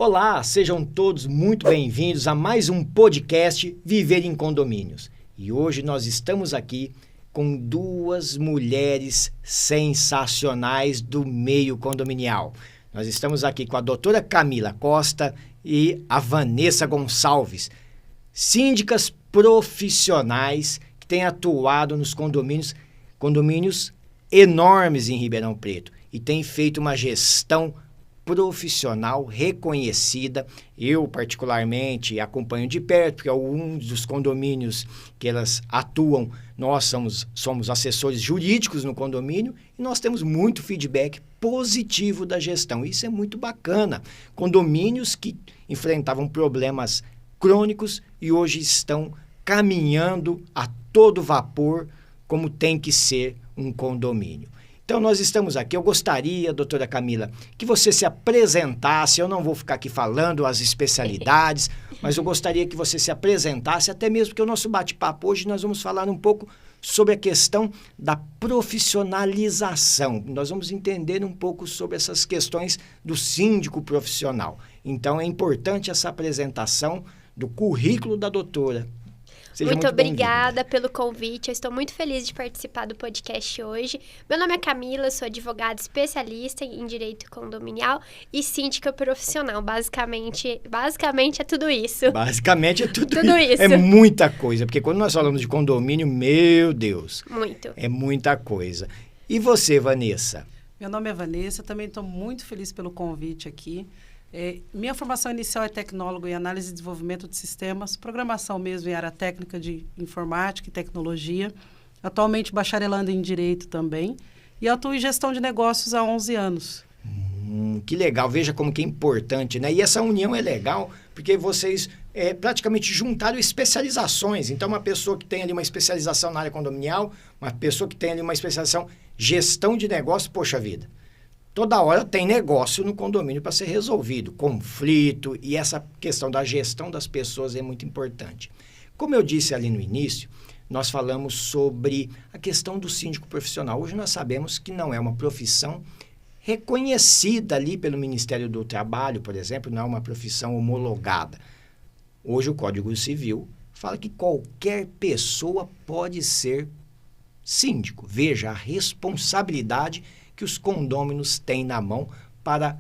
Olá, sejam todos muito bem-vindos a mais um podcast Viver em Condomínios. E hoje nós estamos aqui com duas mulheres sensacionais do meio condominial. Nós estamos aqui com a doutora Camila Costa e a Vanessa Gonçalves, síndicas profissionais que têm atuado nos condomínios enormes em Ribeirão Preto e têm feito uma gestão profissional reconhecida. Eu, particularmente, acompanho de perto, porque é um dos condomínios que elas atuam, nós somos assessores jurídicos no condomínio e nós temos muito feedback positivo da gestão. Isso é muito bacana. Condomínios que enfrentavam problemas crônicos e hoje estão caminhando a todo vapor, como tem que ser um condomínio. Então, nós estamos aqui. Eu gostaria, doutora Camila, que você se apresentasse. Eu não vou ficar aqui falando as especialidades, mas eu gostaria que você se apresentasse, até mesmo porque o nosso bate-papo hoje nós vamos falar um pouco sobre a questão da profissionalização. Nós vamos entender um pouco sobre essas questões do síndico profissional. Então, é importante essa apresentação do currículo da doutora. Seja muito obrigada pelo convite, eu estou muito feliz de participar do podcast hoje. Meu nome é Camila, sou advogada especialista em direito condominial e síndica profissional. Basicamente é tudo isso. Basicamente é tudo isso. É muita coisa, porque quando nós falamos de condomínio, meu Deus. Muito. É muita coisa. E você, Vanessa? Meu nome é Vanessa, também estou muito feliz pelo convite aqui. Minha formação inicial é tecnólogo em análise e desenvolvimento de sistemas, programação mesmo em área técnica de informática e tecnologia. Atualmente bacharelando em direito também e atuo em gestão de negócios há 11 anos. Que legal, veja como que é importante, né? E essa união é legal porque vocês praticamente juntaram especializações. Então, uma pessoa que tem ali uma especialização na área condominial, uma pessoa que tem ali uma especialização gestão de negócio, poxa vida. Toda hora tem negócio no condomínio para ser resolvido, conflito, e essa questão da gestão das pessoas é muito importante. Como eu disse ali no início, nós falamos sobre a questão do síndico profissional. Hoje nós sabemos que não é uma profissão reconhecida ali pelo Ministério do Trabalho, por exemplo, não é uma profissão homologada. Hoje o Código Civil fala que qualquer pessoa pode ser síndico. Veja a responsabilidade que os condôminos têm na mão para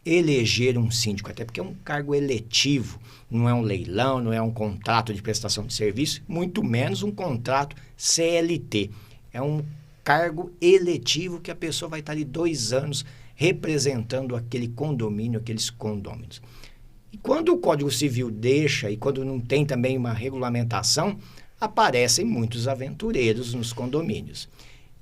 eleger um síndico, até porque é um cargo eletivo, não é um leilão, não é um contrato de prestação de serviço, muito menos um contrato CLT. É um cargo eletivo que a pessoa vai estar ali 2 anos representando aquele condomínio, aqueles condôminos. E quando o Código Civil deixa, e quando não tem também uma regulamentação, aparecem muitos aventureiros nos condomínios.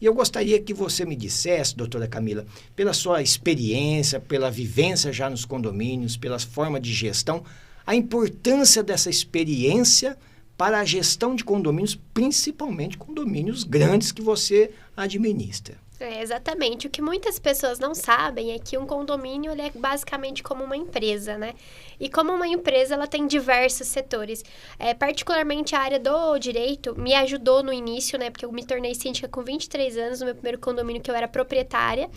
E eu gostaria que você me dissesse, doutora Camila, pela sua experiência, pela vivência já nos condomínios, pela forma de gestão, a importância dessa experiência para a gestão de condomínios, principalmente condomínios grandes que você administra. Exatamente. O que muitas pessoas não sabem é que um condomínio ele é basicamente como uma empresa, né? E como uma empresa, ela tem diversos setores. Particularmente a área do direito me ajudou no início, né? Porque eu me tornei síndica com 23 anos, no meu primeiro condomínio que eu era proprietária.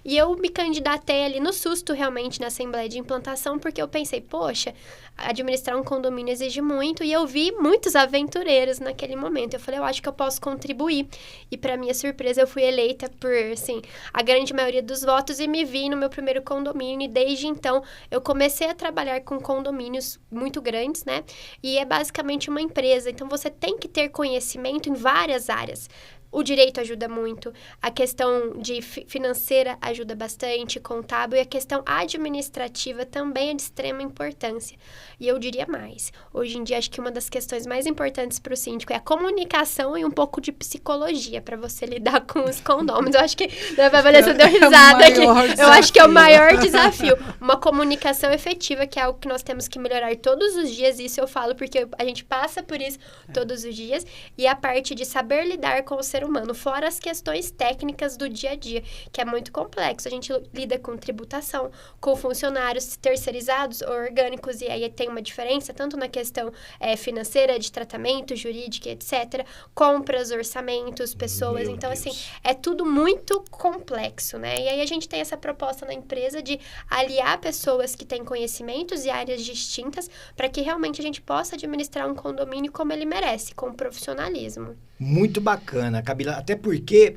E eu me candidatei ali no susto, realmente, na Assembleia de Implantação, porque eu pensei, poxa, administrar um condomínio exige muito. E eu vi muitos aventureiros naquele momento. Eu falei, eu acho que eu posso contribuir. E para minha surpresa, eu fui eleita por, assim, a grande maioria dos votos e me vi no meu primeiro condomínio. E desde então, eu comecei a trabalhar com condomínios muito grandes, né? E é basicamente uma empresa. Então, você tem que ter conhecimento em várias áreas. O direito ajuda muito, a questão de financeira ajuda bastante, contábil, e a questão administrativa também é de extrema importância. E eu diria mais, hoje em dia acho que uma das questões mais importantes para o síndico é a comunicação e um pouco de psicologia para você lidar com os condôminos. Eu acho que a Vanessa deu risada aqui. Eu acho que é o maior desafio. Uma comunicação efetiva, que é algo que nós temos que melhorar todos os dias, isso eu falo porque a gente passa por isso todos os dias, e a parte de saber lidar com o ser humano, fora as questões técnicas do dia a dia, que é muito complexo. A gente lida com tributação, com funcionários terceirizados ou orgânicos, e aí tem uma diferença tanto na questão financeira, de tratamento, jurídica, etc., compras, orçamentos, pessoas. Meu então, Deus. assim, é tudo muito complexo, né? E aí a gente tem essa proposta na empresa de aliar pessoas que têm conhecimentos e áreas distintas para que realmente a gente possa administrar um condomínio como ele merece, com profissionalismo. Muito bacana, Camila. Até porque,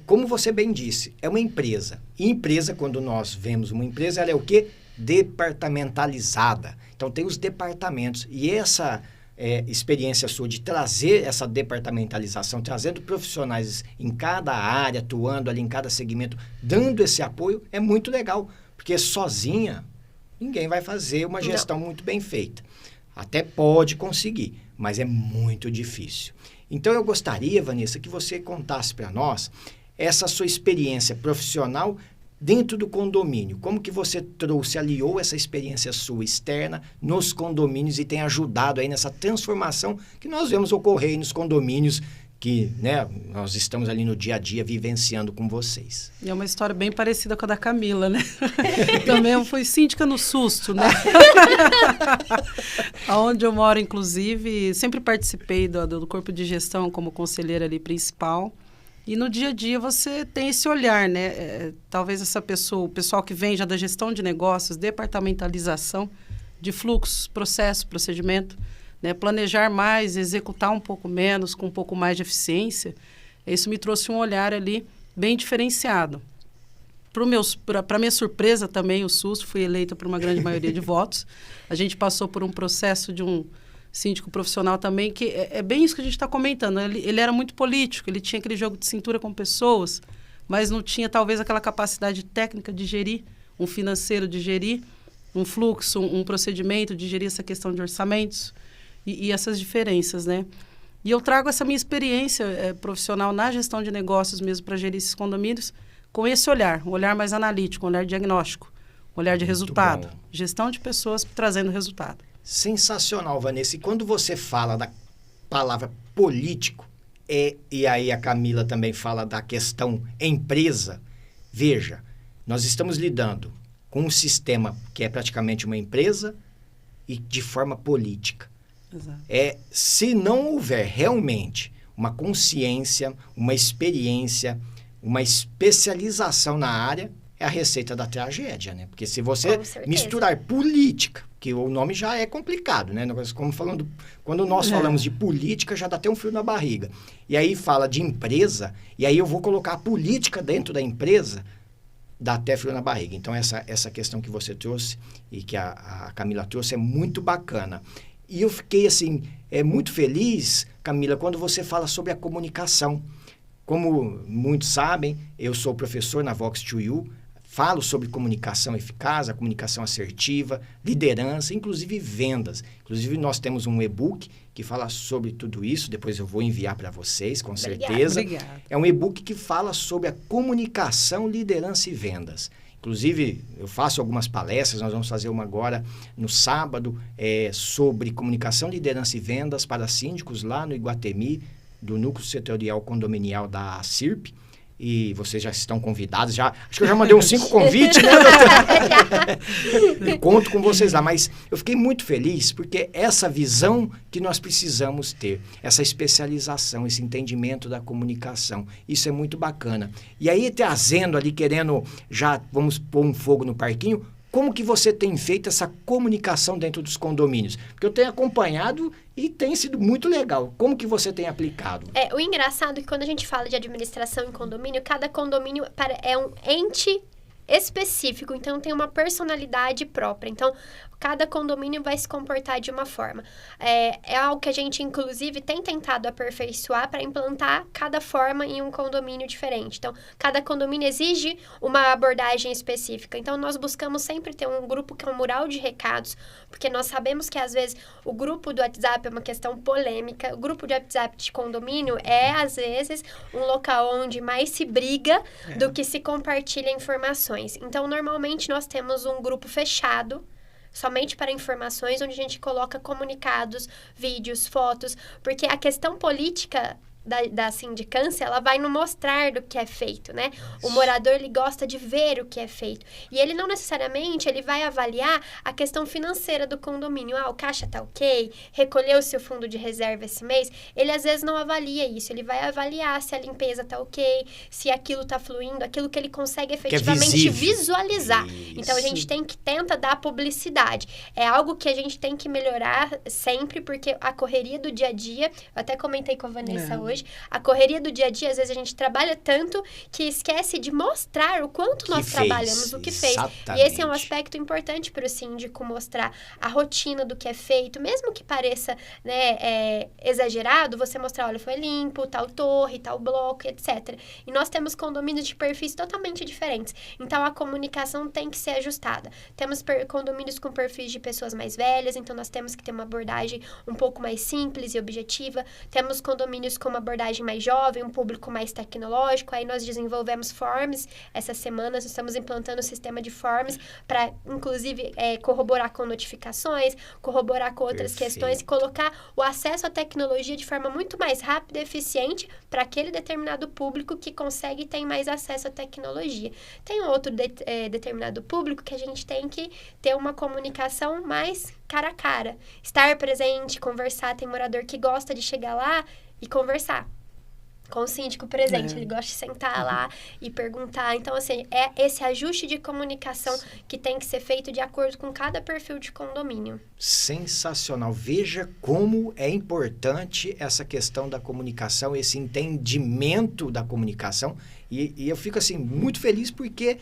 como você bem disse, é uma empresa. E empresa, quando nós vemos uma empresa, ela é o quê? Departamentalizada. Então, tem os departamentos. E essa experiência sua de trazer essa departamentalização, trazendo profissionais em cada área, atuando ali em cada segmento, dando esse apoio, é muito legal. Porque sozinha, ninguém vai fazer uma gestão muito bem feita. Até pode conseguir, mas é muito difícil. Então, eu gostaria, Vanessa, que você contasse para nós essa sua experiência profissional dentro do condomínio. Como que você aliou essa experiência sua externa nos condomínios e tem ajudado aí nessa transformação que nós vemos ocorrer aí nos condomínios que, né, nós estamos ali no dia a dia vivenciando com vocês. E é uma história bem parecida com a da Camila, né? Também eu fui síndica no susto, né? Onde eu moro, inclusive, sempre participei do corpo de gestão como conselheira ali principal. E no dia a dia você tem esse olhar, né? Talvez essa pessoa, o pessoal que vem já da gestão de negócios, departamentalização de fluxos, processo, procedimento, né? Planejar mais, executar um pouco menos, com um pouco mais de eficiência. Isso me trouxe um olhar ali bem diferenciado. Para minha surpresa também, o susto, fui eleita por uma grande maioria de votos. A gente passou por um processo de um síndico profissional também, que é bem isso que a gente está comentando. Ele era muito político, ele tinha aquele jogo de cintura com pessoas, mas não tinha talvez aquela capacidade técnica de gerir, um financeiro de gerir, um fluxo, um procedimento, de gerir essa questão de orçamentos e essas diferenças, né? E eu trago essa minha experiência profissional na gestão de negócios mesmo para gerir esses condomínios com esse olhar, um olhar mais analítico, um olhar diagnóstico, um olhar de resultado. Bom. Gestão de pessoas trazendo resultado. Sensacional, Vanessa. E quando você fala da palavra político, e aí a Camila também fala da questão empresa, veja, nós estamos lidando com um sistema que é praticamente uma empresa e de forma política. Exato. Se não houver realmente uma consciência, uma experiência, uma especialização na área, é a receita da tragédia, né? Porque se você misturar política, que o nome já é complicado, né? Quando nós falamos de política, já dá até um frio na barriga. E aí fala de empresa, e aí eu vou colocar a política dentro da empresa, dá até frio na barriga. Então, essa questão que você trouxe e que a Camila trouxe é muito bacana. E eu fiquei, assim, muito feliz, Camila, quando você fala sobre a comunicação. Como muitos sabem, eu sou professor na Vox2U, falo sobre comunicação eficaz, a comunicação assertiva, liderança, inclusive vendas. Inclusive, nós temos um e-book que fala sobre tudo isso. Depois eu vou enviar para vocês, com certeza. Obrigada. É um e-book que fala sobre a comunicação, liderança e vendas. Inclusive, eu faço algumas palestras, nós vamos fazer uma agora no sábado, sobre comunicação, liderança e vendas para síndicos lá no Iguatemi, do Núcleo Setorial Condominial da CIRP. E vocês já estão convidados, acho que eu já mandei uns 5 convites, né, doutor? Conto com vocês lá, mas eu fiquei muito feliz porque essa visão que nós precisamos ter, essa especialização, esse entendimento da comunicação, isso é muito bacana. E aí, trazendo ali, vamos pôr um fogo no parquinho, como que você tem feito essa comunicação dentro dos condomínios? Porque eu tenho acompanhado e tem sido muito legal. Como que você tem aplicado? O engraçado é que quando a gente fala de administração em condomínio, cada condomínio é um ente específico, então tem uma personalidade própria. Então, cada condomínio vai se comportar de uma forma. É algo que a gente, inclusive, tem tentado aperfeiçoar para implantar cada forma em um condomínio diferente. Então, cada condomínio exige uma abordagem específica. Então, nós buscamos sempre ter um grupo que é um mural de recados, porque nós sabemos que, às vezes, o grupo do WhatsApp é uma questão polêmica. O grupo de WhatsApp de condomínio às vezes, um local onde mais se briga do que se compartilha informações. Então, normalmente, nós temos um grupo fechado, somente para informações, onde a gente coloca comunicados, vídeos, fotos, porque a questão política da sindicância, ela vai no mostrar do que é feito, né? O morador, ele gosta de ver o que é feito. E ele não necessariamente, ele vai avaliar a questão financeira do condomínio. O caixa tá ok? Recolheu o seu fundo de reserva esse mês? Ele, às vezes, não avalia isso. Ele vai avaliar se a limpeza tá ok, se aquilo tá fluindo, aquilo que ele consegue efetivamente visualizar. Isso. Então, a gente tenta dar publicidade. É algo que a gente tem que melhorar sempre, porque a correria do dia a dia, eu até comentei com a Vanessa hoje, a correria do dia a dia, às vezes a gente trabalha tanto que esquece de mostrar o quanto nós trabalhamos, o que fez. E esse é um aspecto importante para o síndico mostrar a rotina do que é feito, mesmo que pareça, né, exagerado, você mostrar, olha, foi limpo, tal torre, tal bloco, etc. E nós temos condomínios de perfis totalmente diferentes. Então, a comunicação tem que ser ajustada. Temos condomínios com perfis de pessoas mais velhas, então nós temos que ter uma abordagem um pouco mais simples e objetiva. Temos condomínios com uma abordagem mais jovem, um público mais tecnológico. Aí nós desenvolvemos forms. Essa semana nós estamos implantando o sistema de forms para, inclusive, corroborar com notificações, corroborar com outras questões e colocar o acesso à tecnologia de forma muito mais rápida e eficiente para aquele determinado público que consegue e tem mais acesso à tecnologia. Tem outro determinado público que a gente tem que ter uma comunicação mais cara a cara. Estar presente, conversar. Tem morador que gosta de chegar lá e conversar com o síndico presente. Ele gosta de sentar lá e perguntar. Então, assim, é esse ajuste de comunicação que tem que ser feito de acordo com cada perfil de condomínio. Sensacional. Veja como é importante essa questão da comunicação, esse entendimento da comunicação. E eu fico, assim, muito feliz porque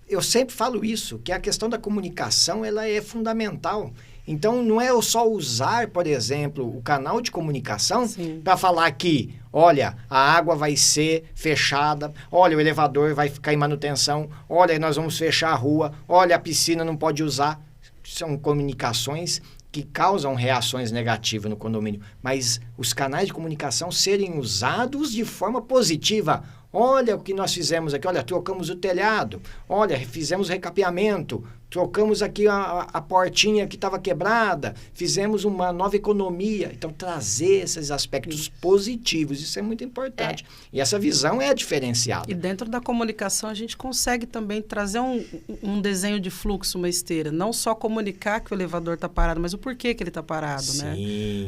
eu sempre falo isso, que a questão da comunicação, ela é fundamental. Então, não é só usar, por exemplo, o canal de comunicação para falar que, olha, a água vai ser fechada, olha, o elevador vai ficar em manutenção, olha, nós vamos fechar a rua, olha, a piscina não pode usar. São comunicações que causam reações negativas no condomínio, mas os canais de comunicação serem usados de forma positiva. Olha o que nós fizemos aqui, olha, trocamos o telhado, olha, fizemos recapeamento, trocamos aqui a portinha que estava quebrada, fizemos uma nova economia. Então, trazer esses aspectos positivos, isso é muito importante. E essa visão é diferenciada. E dentro da comunicação, a gente consegue também trazer um desenho de fluxo, uma esteira. Não só comunicar que o elevador está parado, mas o porquê que ele está parado, né?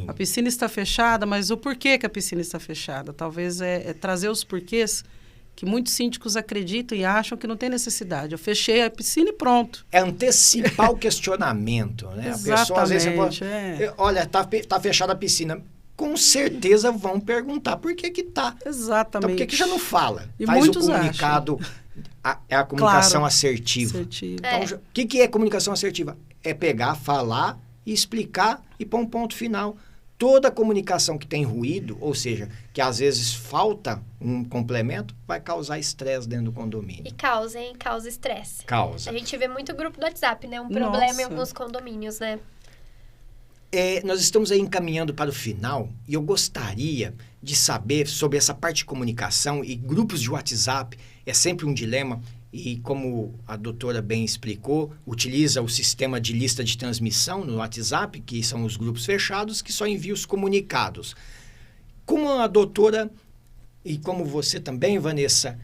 A piscina está fechada, mas o porquê que a piscina está fechada. Talvez é trazer os porquês que muitos síndicos acreditam e acham que não tem necessidade. Eu fechei a piscina e pronto. É antecipar o questionamento, né? Exatamente. A pessoa, às vezes, olha, tá fechada a piscina. Com certeza vão perguntar por que que tá. Exatamente. Então, por que que já não fala? E faz muitos o comunicado, é a comunicação assertiva. Então, o que é comunicação assertiva? É pegar, falar e explicar e pôr um ponto final. Toda comunicação que tem ruído, ou seja, que às vezes falta um complemento, vai causar estresse dentro do condomínio. E causa estresse. Causa. A gente vê muito grupo do WhatsApp, né? Um problema em alguns condomínios, né? Nós estamos aí encaminhando para o final e eu gostaria de saber sobre essa parte de comunicação e grupos de WhatsApp. É sempre um dilema. E como a doutora bem explicou, utiliza o sistema de lista de transmissão no WhatsApp, que são os grupos fechados, que só envia os comunicados. Como a doutora, e como você também, Vanessa,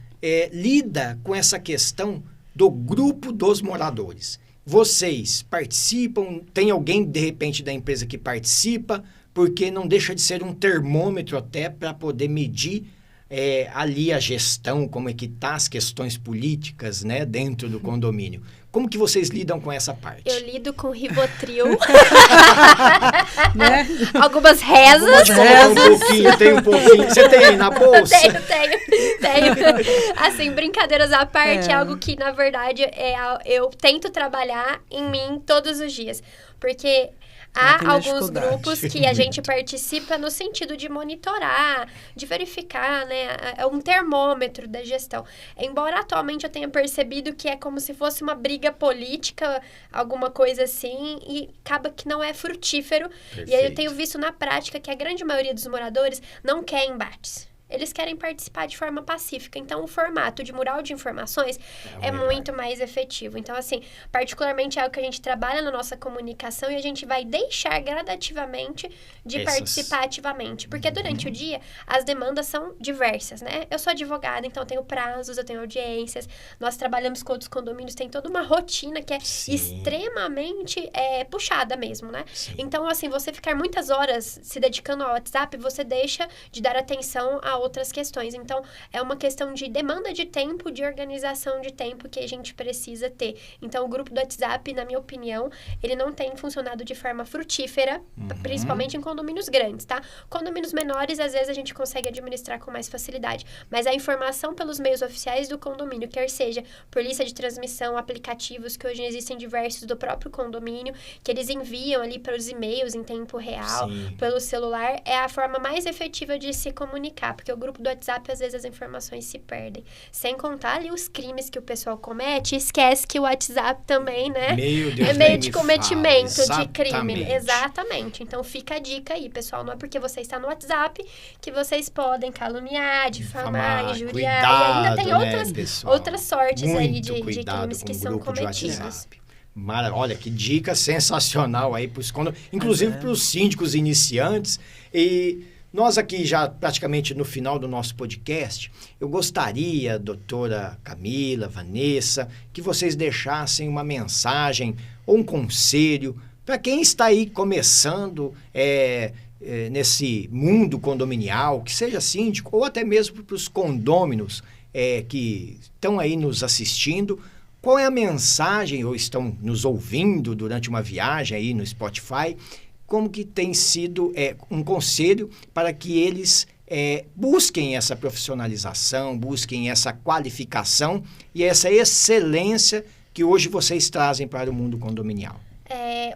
lida com essa questão do grupo dos moradores? Vocês participam? Tem alguém, de repente, da empresa que participa? Porque não deixa de ser um termômetro até para poder medir ali a gestão, como é que tá as questões políticas, né, dentro do condomínio. Como que vocês lidam com essa parte? Eu lido com Rivotril. Né? Algumas rezas. Tem um pouquinho. Você tem aí na bolsa? Tenho. Assim, brincadeiras à parte, é algo que, na verdade, eu tento trabalhar em mim todos os dias. Porque há alguns grupos que a gente participa no sentido de monitorar, de verificar, né? É um termômetro da gestão. Embora atualmente eu tenha percebido que é como se fosse uma briga política, alguma coisa assim, e acaba que não é frutífero. Perfeito. E aí eu tenho visto na prática que a grande maioria dos moradores não quer embates. eles querem participar de forma pacífica. Então, o formato de mural de informações é melhor. muito mais efetivo. Então, assim, particularmente é algo que a gente trabalha na nossa comunicação e a gente vai deixar gradativamente de participar ativamente. Porque durante o dia, as demandas são diversas, né? Eu sou advogada, então eu tenho prazos, eu tenho audiências. Nós trabalhamos com outros condomínios, tem toda uma rotina que é extremamente puxada mesmo, né? Sim. Então, assim, você ficar muitas horas se dedicando ao WhatsApp, você deixa de dar atenção a outras questões. Então, é uma questão de demanda de tempo, de organização de tempo que a gente precisa ter. Então, o grupo do WhatsApp, na minha opinião, ele não tem funcionado de forma frutífera, principalmente em condomínios grandes, tá? Condomínios menores, às vezes, a gente consegue administrar com mais facilidade. Mas a informação pelos meios oficiais do condomínio, quer seja por lista de transmissão, aplicativos, que hoje existem diversos do próprio condomínio, que eles enviam ali para os e-mails em tempo real, pelo celular, é a forma mais efetiva de se comunicar, porque o grupo do WhatsApp, às vezes, as informações se perdem. Sem contar ali os crimes que o pessoal comete, esquece que o WhatsApp também, né? Meu Deus, é meio de cometimento de crime. Exatamente. Exatamente. Então, fica a dica aí, pessoal. Não é porque você está no WhatsApp que vocês podem caluniar, difamar, injuriar. E ainda tem outras sortes aí de crimes que são cometidos. Olha, que dica sensacional aí, inclusive para os síndicos iniciantes. E nós aqui já praticamente no final do nosso podcast, eu gostaria, doutora Camila, Vanessa, que vocês deixassem uma mensagem ou um conselho para quem está aí começando nesse mundo condominial, que seja síndico, ou até mesmo para os condôminos que estão aí nos assistindo. Qual é a mensagem, ou estão nos ouvindo durante uma viagem aí no Spotify, como que tem sido um conselho para que eles busquem essa profissionalização, busquem essa qualificação e essa excelência que hoje vocês trazem para o mundo condominial?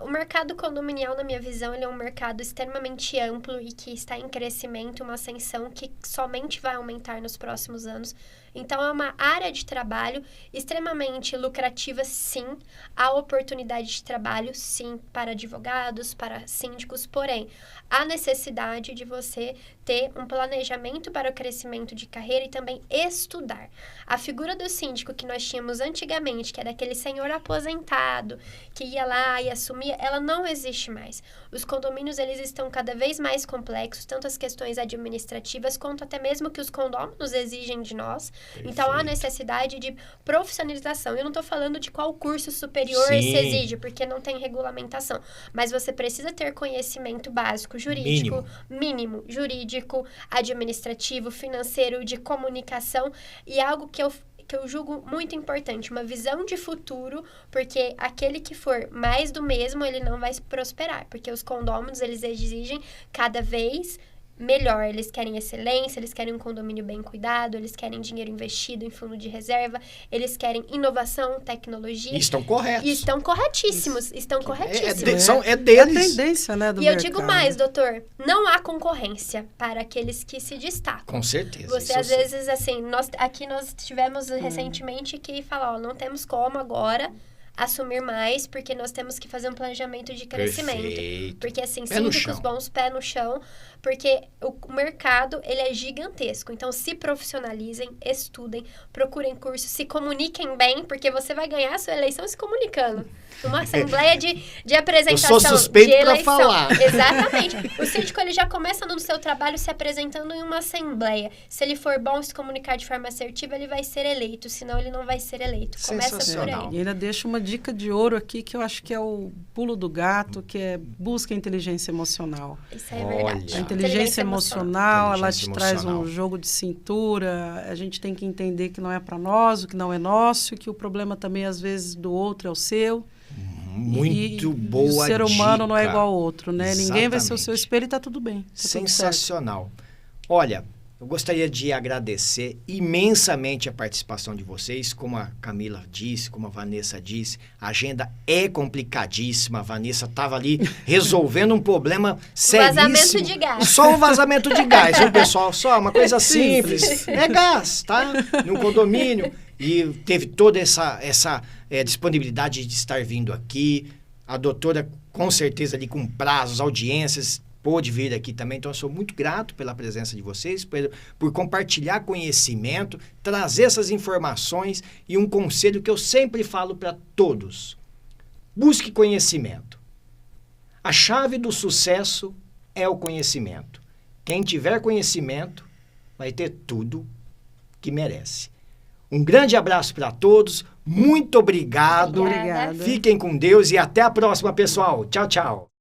O mercado condominial, na minha visão, ele é um mercado extremamente amplo e que está em crescimento, uma ascensão que somente vai aumentar nos próximos anos. Então, é uma área de trabalho extremamente lucrativa, sim. Há oportunidade de trabalho, sim, para advogados, para síndicos. Porém, há necessidade de você ter um planejamento para o crescimento de carreira e também estudar. A figura do síndico que nós tínhamos antigamente, que era aquele senhor aposentado, que ia lá e assumia, ela não existe mais. Os condomínios, eles estão cada vez mais complexos, tanto as questões administrativas, quanto até mesmo que os condôminos exigem de nós. Perfeito. Então, há necessidade de profissionalização. Eu não estou falando de qual curso superior se exige, porque não tem regulamentação. Mas você precisa ter conhecimento básico, jurídico, mínimo jurídico, administrativo, financeiro, de comunicação. E algo que eu julgo muito importante, uma visão de futuro, porque aquele que for mais do mesmo, ele não vai prosperar. Porque os condôminos, eles exigem cada vez melhor, eles querem excelência, eles querem um condomínio bem cuidado, eles querem dinheiro investido em fundo de reserva, eles querem inovação, tecnologia. E estão corretos. E estão corretíssimos, É deles. É a tendência, né, do E mercado. eu digo mais, doutor, não há concorrência para aqueles que se destacam. Com certeza. Você, às vezes, assim, nós tivemos recentemente que falar, não temos como agora assumir mais, porque nós temos que fazer um planejamento de crescimento. Perfeito. Porque, assim, Pé no síndicos chão. bons, pé no chão, porque o mercado, ele é gigantesco. Então, se profissionalizem, estudem, procurem cursos, se comuniquem bem, porque você vai ganhar a sua eleição se comunicando. Numa assembleia de apresentação, eu sou suspeito de eleição. pra falar. Exatamente. O síndico, ele já começa no seu trabalho se apresentando em uma assembleia. Se ele for bom se comunicar de forma assertiva, ele vai ser eleito, senão ele não vai ser eleito. Começa por Sensacional. aí. E ainda deixa uma dica de ouro aqui, que eu acho que é o pulo do gato, que é busca inteligência emocional. Isso é verdade. A inteligência emocional, ela te traz emocional. um jogo de cintura, a gente tem que entender que não é para nós, o que não é nosso, que o problema também, às vezes, do outro é o seu. Muito boa dica. O ser humano não é dica. igual ao outro, né? Ninguém vai ser o seu Exatamente. espelho e tá tudo bem. Tá tudo certo. Sensacional. Olha, eu gostaria de agradecer imensamente a participação de vocês. Como a Camila disse, como a Vanessa disse, a agenda é complicadíssima. A Vanessa estava ali resolvendo um problema seríssimo. Vazamento de gás. Só um vazamento de gás, viu, pessoal? Só uma coisa simples. É gás, tá? No condomínio. E teve toda essa disponibilidade de estar vindo aqui. A doutora, com certeza, ali com prazos, audiências, pôde vir aqui também. Então, eu sou muito grato pela presença de vocês, por compartilhar conhecimento, trazer essas informações e um conselho que eu sempre falo para todos. Busque conhecimento. A chave do sucesso é o conhecimento. Quem tiver conhecimento vai ter tudo que merece. Um grande abraço para todos. Muito obrigado. Obrigada. Fiquem com Deus e até a próxima, pessoal. Tchau, tchau.